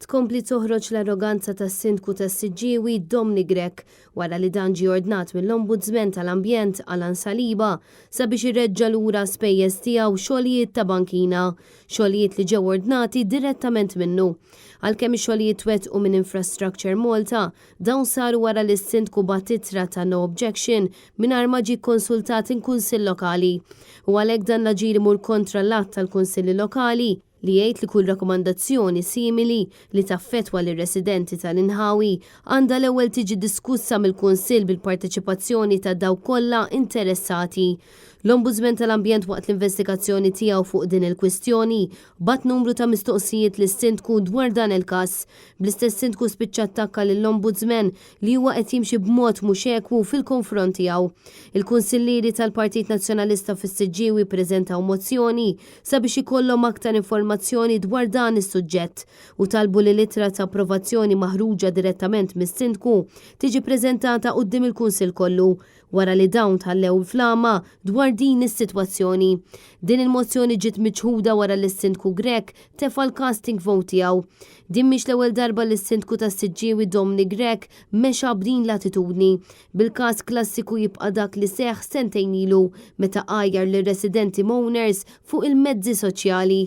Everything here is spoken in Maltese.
Tkompli toħroġ l-arroganza tas-sindku tas-Siġġiewi Dominic Grech wara li dan ġie ordnat mill-Ombudsman tal-Ambjent Alan Saliba sabiex irreġġa' lura spejjeż tiegħu xogħlijiet ta' bankina, xogħlijiet li ġew ordnati direttament minnu. Għalkemm ix-xogħlijiet wettqu minn Infrastructure Malta, dawn saru wara li s-sindku bagħat ittra ta' no objection mingħajr ma ġie kkonsultat in-Kunsill Lokali. U għalhekk dan l-aġir imur kontra l-att tal-Kunsilli Lokali li jgħid li kull rakkomandazzjoni simili li taffettwa lir residenti tal-Inħawi għandha l-ewwel tiġi diskussa mill-Kunsill bil-parteċipazzjoni ta' dawk kollha interessati. L-Ombudsman tal-Ambjent waqt l-investigazzjoni tiegħu fuq din il-kwistjoni bat numru ta' mistoqsijiet lis-sindku dwar dan il-każ. Bl-istess sindku spiċċa attakka lill-Ombudsman li huwa qed jimxi b'mod mhux ekwu fil-konfront tiegħu. Il-Kunsillieri tal-Partit Nazzjonalista fis-Siġġiewi ppreżentaw mozzjoni sabiex ikollhom aktar informazzjoni dwar dan is-suġġett u talbu li littra ta' approvazzjoni maħruġa direttament mis-sindku tiġi ppreżentata quddiem il-Kunsill kollu wara li dawn tħallew flama dwar din is-sitwazzjoni. Din il-mozzjoni ġiet miċħuda wara li s-sindku Grech tefa' l-casting vote tiegħu. Din mhix l-ewwel darba li s-sindku tas-Siġġiewi Dominic Grech mexa b'din l-attitudni. Bil-każ klassiku jibqa' dak li seħħ sentejn ilu meta qajjar lir residenti Mowners fuq il-mezzi soċjali.